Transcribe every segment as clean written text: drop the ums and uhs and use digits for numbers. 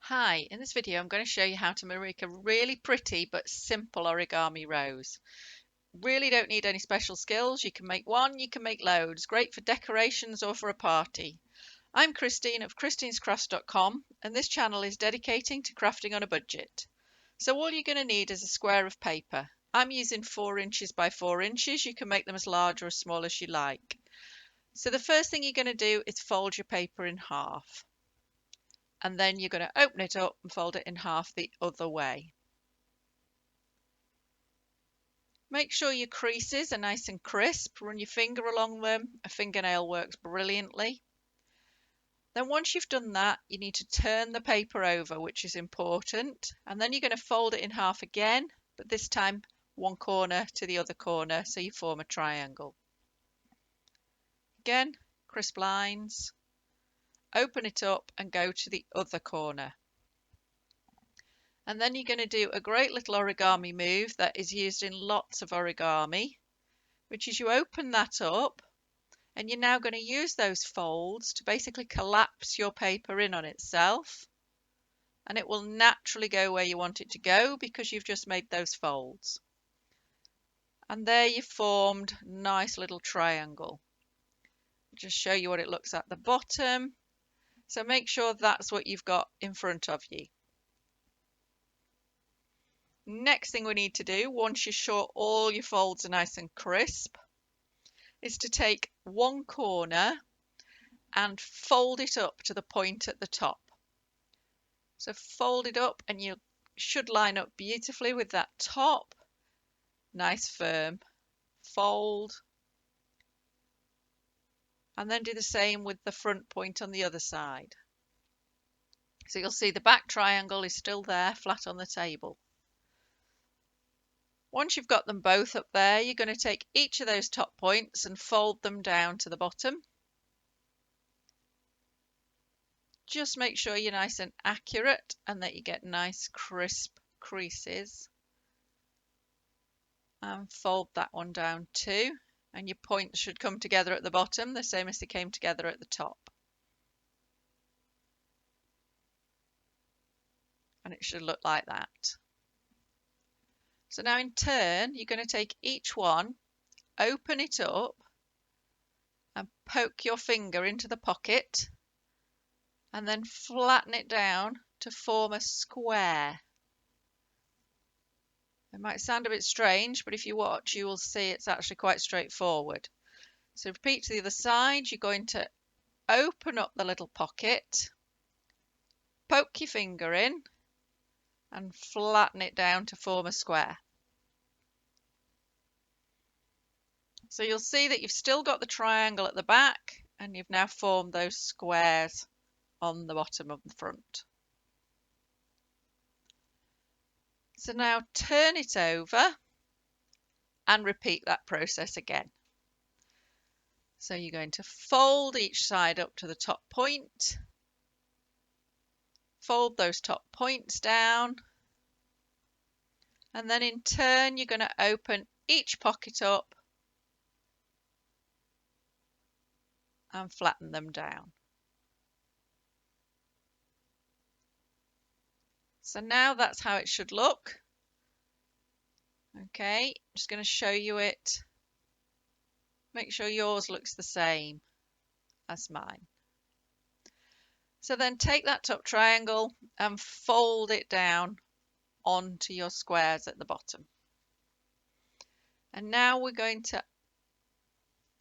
Hi, in this video I'm going to show you how to make a really pretty but simple origami rose. Really don't need any special skills. You can make one, you can make loads. Great for decorations or for a party. I'm Christine of christinescrafts.com and this channel is dedicating to crafting on a budget. So all you're going to need is a square of paper. I'm using 4 inches by 4 inches. You can make them as large or as small as you like. So the first thing you're going to do is fold your paper in half. And then you're going to open it up and fold it in half the other way. Make sure your creases are nice and crisp. Run your finger along them. A fingernail works brilliantly. Then once you've done that, you need to turn the paper over, which is important. And then you're going to fold it in half again, but this time one corner to the other corner, so you form a triangle. Again, crisp lines. Open it up and go to the other corner. And then you're going to do a great little origami move that is used in lots of origami, which is you open that up and you're now going to use those folds to basically collapse your paper in on itself, and it will naturally go where you want it to go because you've just made those folds. And there you've formed a nice little triangle. I'll just show you what it looks at the bottom. So make sure that's what you've got in front of you. Next thing we need to do, once you're sure all your folds are nice and crisp, is to take one corner and fold it up to the point at the top. So fold it up and you should line up beautifully with that top. Nice firm fold. And then do the same with the front point on the other side. So you'll see the back triangle is still there, flat on the table. Once you've got them both up there, you're going to take each of those top points and fold them down to the bottom. Just make sure you're nice and accurate and that you get nice crisp creases. And fold that one down too. And your points should come together at the bottom, the same as they came together at the top. And it should look like that. So now in turn, you're going to take each one, open it up, and poke your finger into the pocket, and then flatten it down to form a square. It might sound a bit strange, but if you watch, you will see it's actually quite straightforward. So repeat to the other side. You're going to open up the little pocket, poke your finger in, and flatten it down to form a square. So you'll see that you've still got the triangle at the back and you've now formed those squares on the bottom of the front. So now turn it over and repeat that process again. So you're going to fold each side up to the top point, fold those top points down, and then in turn you're going to open each pocket up and flatten them down. So now that's how it should look. Okay, I'm just going to show you it. Make sure yours looks the same as mine. So then take that top triangle and fold it down onto your squares at the bottom. And now we're going to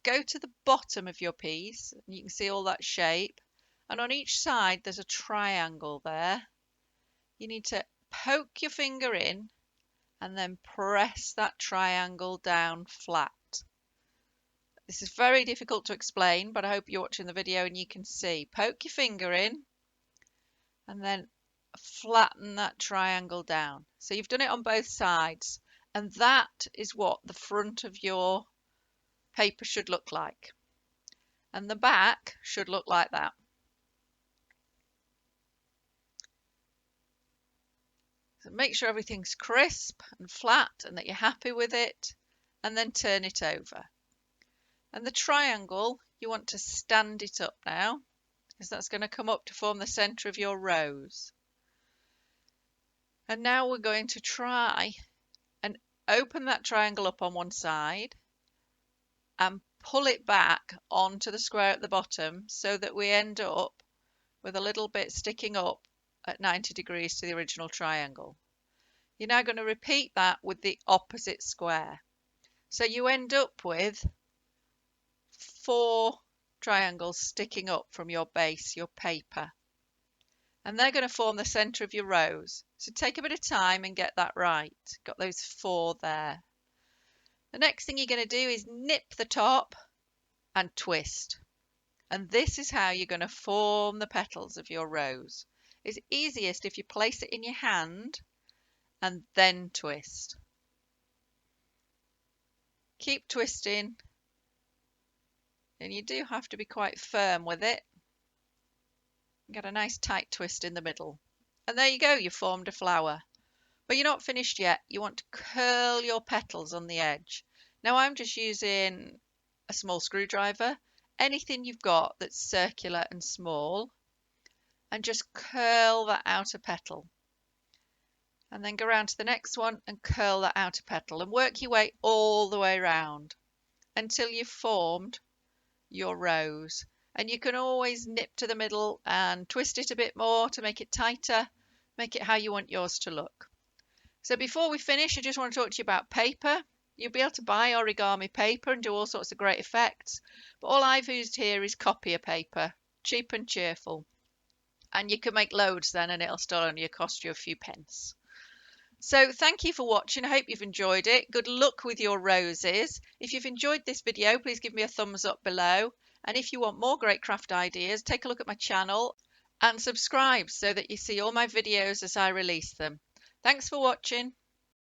go to the bottom of your piece, and you can see all that shape, and on each side there's a triangle there. You need to poke your finger in and then press that triangle down flat. This is very difficult to explain, but I hope you're watching the video and you can see. Poke your finger in and then flatten that triangle down. So you've done it on both sides, and that is what the front of your paper should look like. And the back should look like that. So make sure everything's crisp and flat and that you're happy with it, and then turn it over. And the triangle, you want to stand it up now, because that's going to come up to form the centre of your rose. And now we're going to try and open that triangle up on one side and pull it back onto the square at the bottom so that we end up with a little bit sticking up at 90 degrees to the original triangle. You're now going to repeat that with the opposite square. So you end up with 4 triangles sticking up from your base, your paper. And they're going to form the centre of your rose. So take a bit of time and get that right. Got those 4 there. The next thing you're going to do is nip the top and twist. And this is how you're going to form the petals of your rose. It's easiest if you place it in your hand and then twist. Keep twisting, and you do have to be quite firm with it. Get a nice tight twist in the middle. And there you go, you've formed a flower. But you're not finished yet. You want to curl your petals on the edge. Now I'm just using a small screwdriver, anything you've got that's circular and small, and just curl that outer petal. And then go around to the next one and curl that outer petal and work your way all the way around until you've formed your rose. And you can always nip to the middle and twist it a bit more to make it tighter, make it how you want yours to look. So before we finish, I just want to talk to you about paper. You'll be able to buy origami paper and do all sorts of great effects, but all I've used here is copier paper, cheap and cheerful. And you can make loads then, and it'll still only cost you a few pence. So thank you for watching. I hope you've enjoyed it. Good luck with your roses. If you've enjoyed this video, please give me a thumbs up below. And if you want more great craft ideas, take a look at my channel and subscribe so that you see all my videos as I release them. Thanks for watching.